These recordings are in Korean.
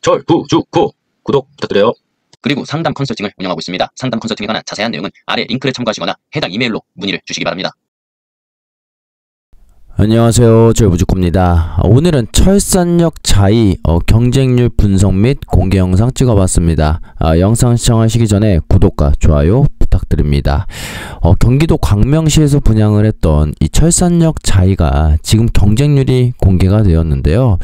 철부주고 구독 부탁드려요. 그리고 상담 컨설팅을 운영하고 있습니다. 상담 컨설팅에 관한 자세한 내용은 아래 링크를 참고하시거나 해당 이메일로 문의를 주시기 바랍니다. 안녕하세요, 철부주코입니다. 오늘은 철산역 자이 경쟁률 분석 및 공개 영상 찍어봤습니다. 영상 시청하시기 전에 구독과 좋아요 부탁드립니다. 경기도 광명시에서 분양을 했던 이 철산역 자이가 지금 경쟁률이 공개가 되었는데요.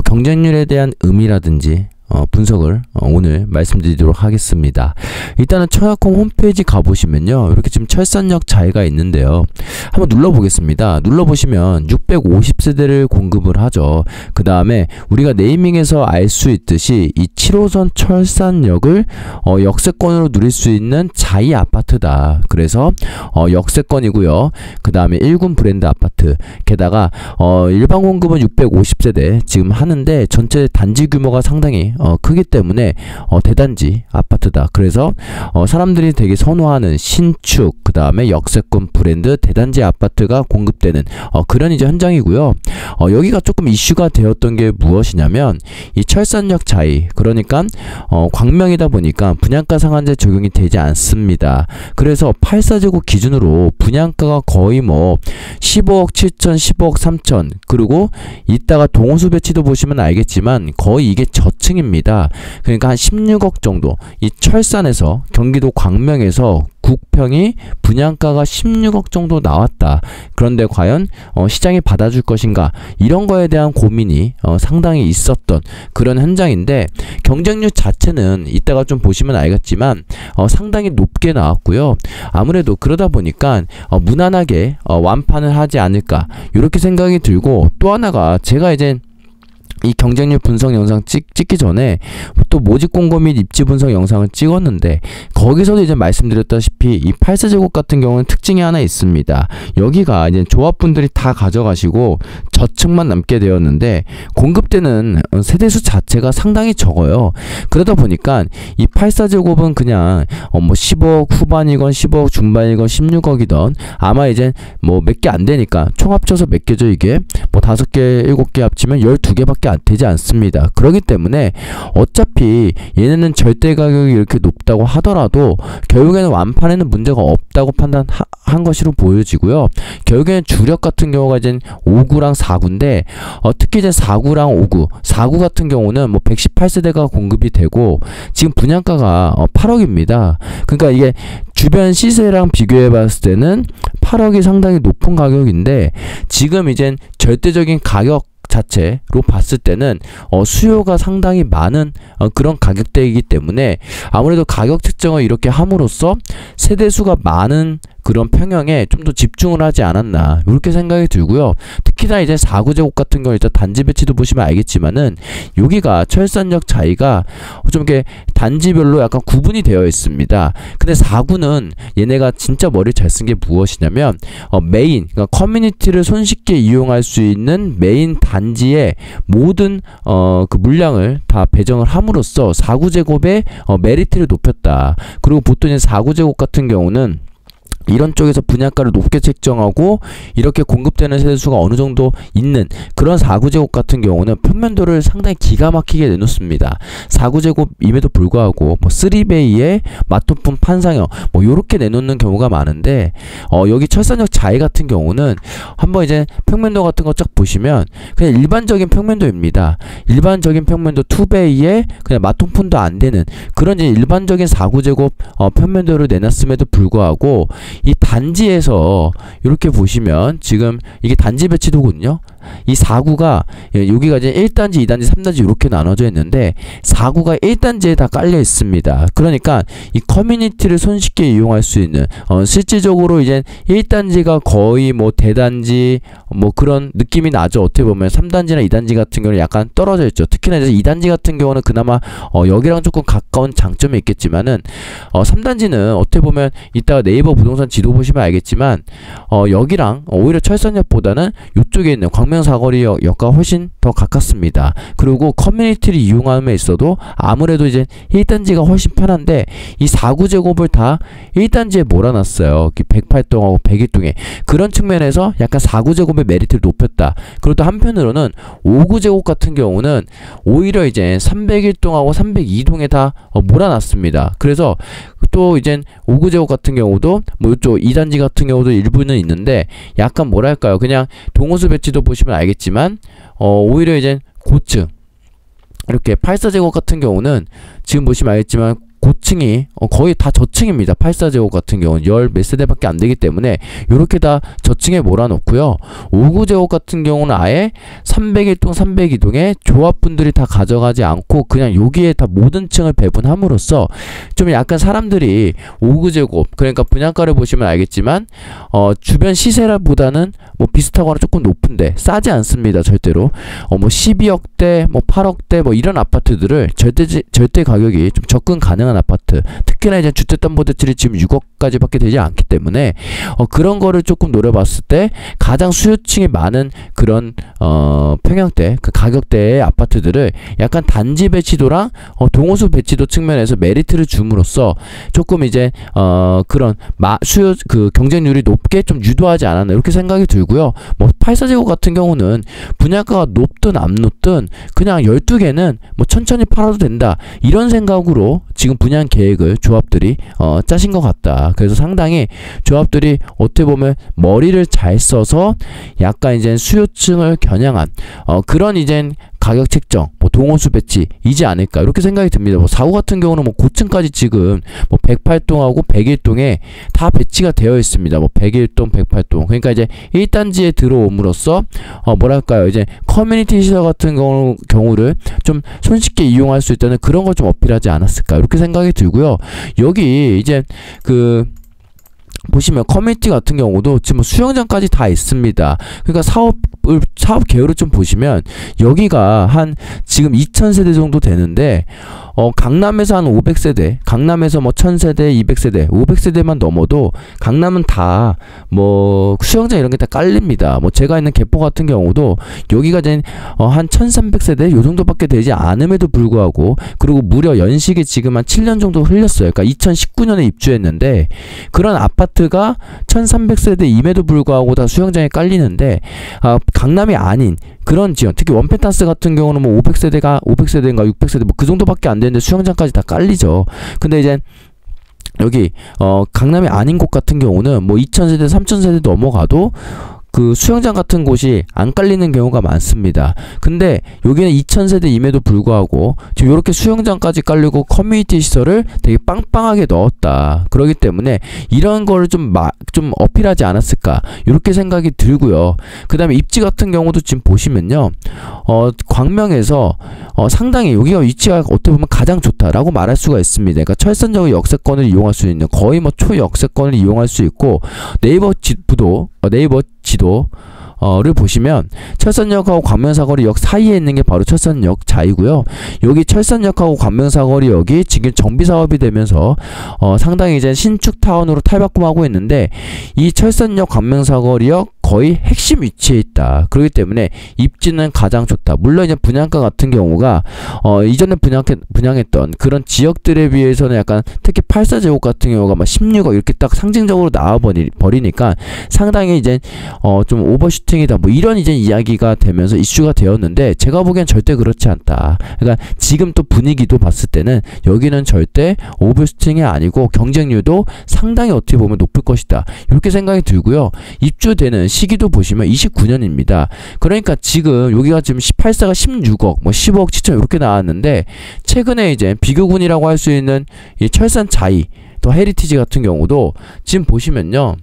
경쟁률에 대한 의미라든지 분석을 오늘 말씀드리도록 하겠습니다. 일단은 청약홈 홈페이지 가보시면요, 이렇게 지금 철산역 자이가 있는데요, 한번 눌러보겠습니다. 눌러보시면 650세대를 공급을 하죠. 그 다음에 우리가 네이밍에서 알 수 있듯이 이 7호선 철산역을 역세권으로 누릴 수 있는 자이 아파트다. 그래서 역세권이고요. 그 다음에 1군 브랜드 아파트, 게다가 일반 공급은 650세대 지금 하는데 전체 단지 규모가 상당히 크기 때문에 대단지 아파트다. 그래서 사람들이 되게 선호하는 신축, 그 다음에 역세권 브랜드 대단지 아파트가 공급되는 그런 이제 현장이고요. 여기가 조금 이슈가 되었던 게 무엇이냐면 이 철산역 자이, 그러니까 광명이다 보니까 분양가 상한제 적용이 되지 않습니다. 그래서 84제곱 기준으로 분양가가 거의 뭐 15억 7천, 15억 3천, 그리고 이따가 동호수 배치도 보시면 알겠지만 거의 이게 저층입니다. 그러니까 한 16억 정도, 이 철산에서 경기도 광명에서 국평이 분양가가 16억 정도 나왔다. 그런데 과연 시장이 받아줄 것인가, 이런 거에 대한 고민이 상당히 있었던 그런 현장인데, 경쟁률 자체는 이따가 좀 보시면 알겠지만 상당히 높게 나왔고요. 아무래도 그러다 보니까 무난하게 완판을 하지 않을까, 이렇게 생각이 들고, 또 하나가 제가 이제 이 경쟁률 분석 영상 찍기 전에 또 모집 공고 및 입지 분석 영상을 찍었는데, 거기서도 이제 말씀드렸다시피 이 84제곱 같은 경우는 특징이 하나 있습니다. 여기가 이제 조합분들이 다 가져가시고 저층만 남게 되었는데 공급되는 세대수 자체가 상당히 적어요. 그러다 보니까 이 84제곱은 그냥 뭐 10억 후반이건 10억 중반이건 16억이던 아마 이제 뭐 몇 개 안 되니까, 총 합쳐서 몇 개죠 이게? 뭐 5개 7개 합치면 12개밖에 되지 않습니다. 그렇기 때문에 어차피 얘네는 절대 가격이 이렇게 높다고 하더라도 결국에는 완판에는 문제가 없다고 판단한 것으로 보여지고요. 결국에는 주력 같은 경우가 이제 5구랑 4구인데 특히 이제 4구랑 5구, 4구 같은 경우는 뭐 118세대가 공급이 되고 지금 분양가가 8억입니다. 그러니까 이게 주변 시세랑 비교해 봤을 때는 8억이 상당히 높은 가격인데, 지금 이젠 절대적인 가격 자체로 봤을 때는 수요가 상당히 많은 그런 가격대이기 때문에 아무래도 가격 책정을 이렇게 함으로써 세대수가 많은 그런 평형에 좀 더 집중을 하지 않았나, 이렇게 생각이 들고요. 특히나 이제 4구제곱 같은 경우 일단 단지 배치도 보시면 알겠지만은 여기가 철산역 자이가 좀 이렇게 단지별로 약간 구분이 되어 있습니다. 근데 4구는 얘네가 진짜 머리를 잘 쓴 게 무엇이냐면 메인, 그러니까 커뮤니티를 손쉽게 이용할 수 있는 메인 단지의 모든 그 물량을 다 배정을 함으로써 4구제곱의 메리트를 높였다. 그리고 보통 이제 4구제곱 같은 경우는 이런 쪽에서 분양가를 높게 책정하고 이렇게 공급되는 세대수가 어느 정도 있는 그런 4구제곱 같은 경우는 평면도를 상당히 기가 막히게 내놓습니다. 4구제곱임에도 불구하고 뭐 3베이에 마토품 판상형 뭐 요렇게 내놓는 경우가 많은데, 여기 철산역 자이 같은 경우는 한번 이제 평면도 같은 거 쫙 보시면 그냥 일반적인 평면도입니다. 일반적인 평면도 2베이에 그냥 마토품도 안 되는 그런 이제 일반적인 4구제곱 평면도를 내놨음에도 불구하고 이 단지에서 이렇게 보시면 지금 이게 단지 배치도거든요. 이 4구가 여기가 이제 1단지, 2단지, 3단지 이렇게 나눠져 있는데 4구가 1단지에 다 깔려 있습니다. 그러니까 이 커뮤니티를 손쉽게 이용할 수 있는 실질적으로 이제 1단지가 거의 뭐 대단지 뭐 그런 느낌이 나죠. 어떻게 보면 3단지나 2단지 같은 경우는 약간 떨어져 있죠. 특히나 이제 2단지 같은 경우는 그나마 여기랑 조금 가까운 장점이 있겠지만은 3단지는 어떻게 보면 이따가 네이버 부동산 지도 보시면 알겠지만 여기랑 오히려 철산역보다는 이쪽에 있는 광명 광명사거리역과 훨씬 더 가깝습니다. 그리고 커뮤니티를 이용함에 있어도 아무래도 이제 1단지가 훨씬 편한데 이 4구제곱을 다 1단지에 몰아놨어요. 108동하고 101동에. 그런 측면에서 약간 4구제곱의 메리트를 높였다. 그리고 또 한편으로는 5구제곱 같은 경우는 오히려 이제 301동하고 302동에 다 몰아놨습니다. 그래서 또 이제 5구제곱 같은 경우도 뭐 이쪽 2단지 같은 경우도 일부는 있는데 약간 뭐랄까요, 그냥 동호수 배치도 보시면 알겠지만 오히려 이제 고층 이렇게 84제곱 같은 경우는 지금 보시면 알겠지만 고층이 거의 다 저층입니다. 84제곱 같은 경우는 10 몇 세대밖에 안 되기 때문에 이렇게 다 저층에 몰아놓고요. 5구제곱 같은 경우는 아예 301동 302동에 조합분들이 다 가져가지 않고 그냥 여기에 다 모든 층을 배분함으로써 좀 약간 사람들이 5구제곱 그러니까 분양가를 보시면 알겠지만 주변 시세보다는 뭐 비슷하거나 조금 높은데 싸지 않습니다. 절대로 뭐 12억대 뭐 8억대 뭐 이런 아파트들을 절대 가격이 좀 접근 가능한 아파트, 특히나 이제 주택담보대출이 지금 6억까지 밖에 되지 않기 때문에 그런 거를 조금 노려봤을 때 가장 수요층이 많은 그런 평형대 그 가격대의 아파트들을 약간 단지 배치도랑 동호수 배치도 측면에서 메리트를 줌으로써 조금 이제 그런 수요 그 경쟁률이 높게 좀 유도하지 않았나 이렇게 생각이 들고요. 뭐 84제곱 같은 경우는 분양가가 높든 안 높든 그냥 12개는 뭐 천천히 팔아도 된다 이런 생각으로 지금 분양 계획을 조합들이 짜신 것 같다. 그래서 상당히 조합들이 어떻게 보면 머리를 잘 써서 약간 이제 수요층을 겨냥한 그런 이제 가격 책정, 뭐 동호수 배치이지 않을까 이렇게 생각이 듭니다. 뭐 4구 같은 경우는 뭐 고층까지 지금 뭐 108동하고 101동에 다 배치가 되어 있습니다. 뭐 101동, 108동. 그러니까 이제 1단지에 들어옴으로써 뭐랄까요, 이제 커뮤니티 시설 같은 경우를 좀 손쉽게 이용할 수 있다는 그런 걸 좀 어필하지 않았을까 이렇게 생각이 들고요. 여기 이제 보시면 커뮤니티 같은 경우도 지금 수영장까지 다 있습니다. 그러니까 사업 계열을 좀 보시면 여기가 한 지금 2000세대 정도 되는데 강남에서 한 500세대, 강남에서 뭐 1000세대, 200세대, 500세대만 넘어도 강남은 다 뭐 수영장 이런 게 다 깔립니다. 뭐 제가 있는 개포 같은 경우도 여기가 이제 한 1300세대 요 정도밖에 되지 않음에도 불구하고 그리고 무려 연식이 지금 한 7년 정도 흘렸어요. 그러니까 2019년에 입주했는데 그런 아파트가 1300세대임에도 불구하고 다 수영장에 깔리는데 강남이 아닌 그런 지역, 특히 원펜타스 같은 경우는 뭐 500세대인가 600세대 뭐 그 정도밖에 안 되는데 수영장까지 다 깔리죠. 근데 이제 여기 강남이 아닌 곳 같은 경우는 뭐 2000세대 3000세대 넘어가도 그 수영장 같은 곳이 안 깔리는 경우가 많습니다. 근데 여기는 2000세대임에도 불구하고 지금 이렇게 수영장까지 깔리고 커뮤니티 시설을 되게 빵빵하게 넣었다. 그렇기 때문에 이런 거를 좀 어필하지 않았을까 이렇게 생각이 들고요. 그 다음에 입지 같은 경우도 지금 보시면요, 광명에서 상당히 여기가 위치가 어떻게 보면 가장 좋다라고 말할 수가 있습니다. 그러니까 철산역의 역세권을 이용할 수 있는 거의 뭐 초역세권을 이용할 수 있고 네이버 지도를 보시면 철산역하고 광명사거리역 사이에 있는 게 바로 철산역 자이고요. 여기 철산역하고 광명사거리역이 지금 정비사업이 되면서 상당히 이제 신축타운으로 탈바꿈하고 있는데 이 철산역 광명사거리역 거의 핵심 위치에 있다. 그렇기 때문에 입지는 가장 좋다. 물론 이제 분양가 같은 경우가 이전에 분양했던 그런 지역들에 비해서는 약간 특히 84제곱 같은 경우가 막 16억 이렇게 딱 상징적으로 나와버리니까 상당히 이제 좀 오버슈팅이다 뭐 이런 이제 이야기가 되면서 이슈가 되었는데 제가 보기엔 절대 그렇지 않다. 그러니까 지금 또 분위기도 봤을 때는 여기는 절대 오버슈팅이 아니고 경쟁률도 상당히 어떻게 보면 높을 것이다. 이렇게 생각이 들고요. 입주되는 시기도 보시면 29년입니다. 그러니까 지금 여기가 지금 18사가 16억, 뭐 15억 7천 이렇게 나왔는데 최근에 이제 비교군이라고 할 수 있는 이 철산 자이 또 헤리티지 같은 경우도 지금 보시면요.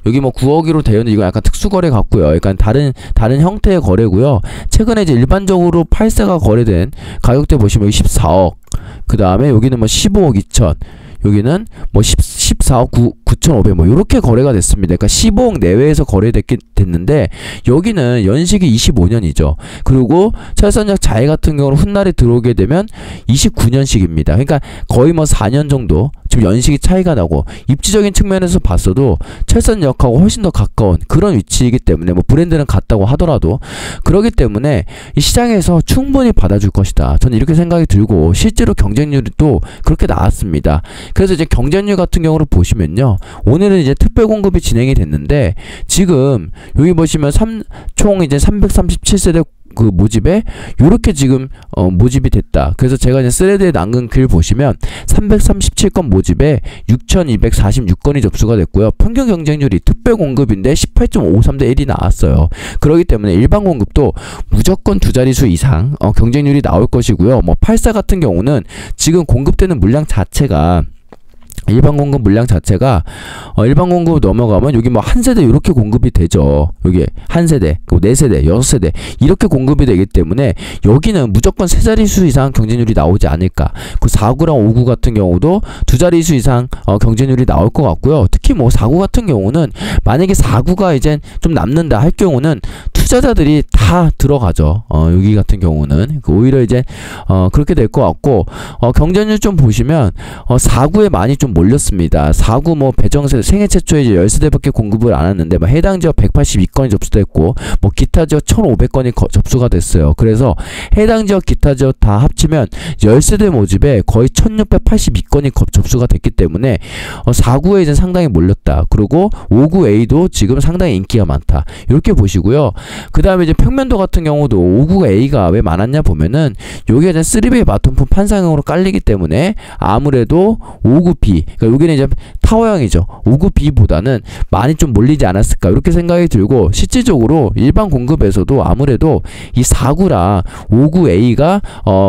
여기 뭐 9억으로 되어 있는 이거 약간 특수거래 같고요. 약간 다른 형태의 거래고요. 최근에 이제 일반적으로 8세가 거래된 가격대 보시면 여기 14억, 그 다음에 여기는 뭐 15억 2천, 여기는 뭐 14억 9,500 뭐 이렇게 거래가 됐습니다. 그러니까 15억 내외에서 거래됐는데 여기는 연식이 25년이죠. 그리고 철산역 자이 같은 경우는 훗날에 들어오게 되면 29년식입니다. 그러니까 거의 뭐 4년 정도 지금 좀 연식이 차이가 나고 입지적인 측면에서 봤어도 철산역하고 훨씬 더 가까운 그런 위치이기 때문에 뭐 브랜드는 같다고 하더라도 그러기 때문에 이 시장에서 충분히 받아줄 것이다. 저는 이렇게 생각이 들고 실제로 경쟁률이 또 그렇게 나왔습니다. 그래서 이제 경쟁률 같은 경우를 보시면요. 오늘은 이제 특별 공급이 진행이 됐는데 지금 여기 보시면 총 이제 337세대 그 모집에 요렇게 지금 모집이 됐다. 그래서 제가 이제 스레드에 남긴 글 보시면 337건 모집에 6,246건이 접수가 됐고요. 평균 경쟁률이 특별 공급인데 18.53대 1이 나왔어요. 그렇기 때문에 일반 공급도 무조건 두 자릿수 이상 경쟁률이 나올 것이고요. 뭐 84 같은 경우는 지금 공급되는 물량 자체가 일반 공급 물량 자체가 일반 공급 넘어가면 여기 뭐 한 세대 이렇게 공급이 되죠. 여기 한 세대, 그리고 네 세대, 여섯 세대 이렇게 공급이 되기 때문에 여기는 무조건 세 자릿수 이상 경쟁률이 나오지 않을까. 그 49랑 59 같은 경우도 두 자릿수 이상 경쟁률이 나올 것 같고요. 특히 뭐 49 같은 경우는 만약에 49가 이제 좀 남는다 할 경우는 투자자들이 다 들어가죠. 여기 같은 경우는 오히려 이제 그렇게 될 것 같고 경쟁률 좀 보시면 49에 많이 좀 몰렸습니다. 49 뭐 배정세 생애 최초에 이제 10세대밖에 공급을 안 했는데 뭐 해당 지역 182건이 접수됐고 뭐 기타 지역 1,500건이 접수가 됐어요. 그래서 해당 지역 기타 지역 다 합치면 10세대 모집에 거의 1,682건이 접수가 됐기 때문에 49에 이제 상당히 몰렸다. 그리고 59A도 지금 상당히 인기가 많다. 이렇게 보시고요. 그 다음에 이제 평면도 같은 경우도 59A가 왜 많았냐 보면은 여기가 이제 3베이 마통품 판상형으로 깔리기 때문에 아무래도 59B 그러니까 여기는 이제 타워형이죠. 59B보다는 많이 좀 몰리지 않았을까 이렇게 생각이 들고 실질적으로 일반 공급에서도 아무래도 이 49랑 59A가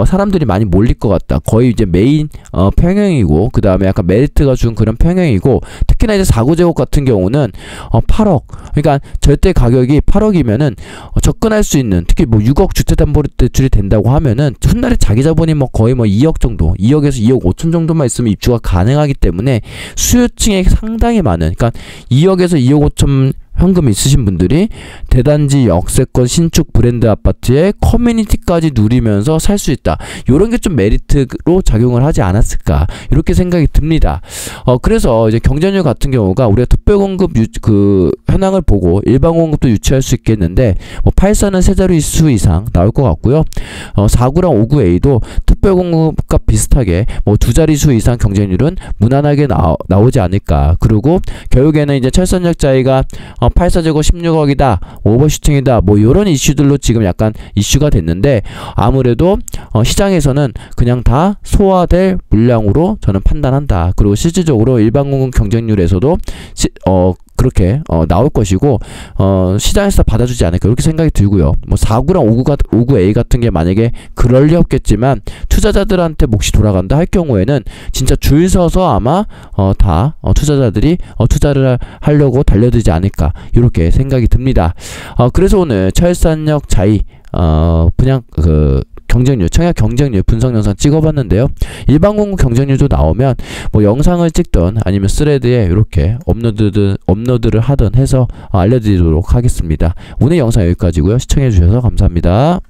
사람들이 많이 몰릴 것 같다. 거의 이제 메인 평형이고 그 다음에 약간 메리트가 준 그런 평형이고 특히나 이제 49제곱 같은 경우는 8억 그러니까 절대 가격이 8억이면은 접근할 수 있는 특히 뭐 6억 주택담보대출이 된다고 하면은 훗날에 자기 자본이 뭐 거의 뭐 2억 정도 2억에서 2억 5천 정도만 있으면 입주가 가능하기 때문에 수요층에 상당히 많은 그러니까 2억에서 2억 5천 현금이 있으신 분들이 대단지 역세권 신축 브랜드 아파트에 커뮤니티까지 누리면서 살 수 있다. 요런 게 좀 메리트로 작용을 하지 않았을까 이렇게 생각이 듭니다. 그래서 이제 경쟁률 같은 경우가 우리가 특별 공급 그 현황을 보고 일반 공급도 유치할 수 있겠는데 뭐 84는 세 자릿수 이상 나올 것 같고요. 49랑 59A도 특별 공급과 비슷하게 뭐 두 자릿수 이상 경쟁률은 무난하게 나오지 않을까. 그리고 결국에는 이제 철산역 자이가 84제곱 16억이다 오버슈팅이다 뭐 요런 이슈들로 지금 약간 이슈가 됐는데 아무래도 시장에서는 그냥 다 소화될 물량으로 저는 판단한다. 그리고 실질적으로 일반 공급 경쟁률에서도 그렇게 나올 것이고 시장에서 받아주지 않을까 이렇게 생각이 들고요. 뭐 49랑 59A 같은 게 만약에 그럴 리 없겠지만 투자자들한테 몫이 돌아간다 할 경우에는 진짜 줄 서서 아마 다 투자자들이 투자를 하려고 달려들지 않을까 이렇게 생각이 듭니다. 그래서 오늘 철산역 자이 분양 경쟁률, 청약 경쟁률 분석 영상 찍어봤는데요. 일반 공급 경쟁률도 나오면 뭐 영상을 찍던 아니면 스레드에 이렇게 업로드를 하던 해서 알려드리도록 하겠습니다. 오늘 영상 여기까지고요. 시청해주셔서 감사합니다.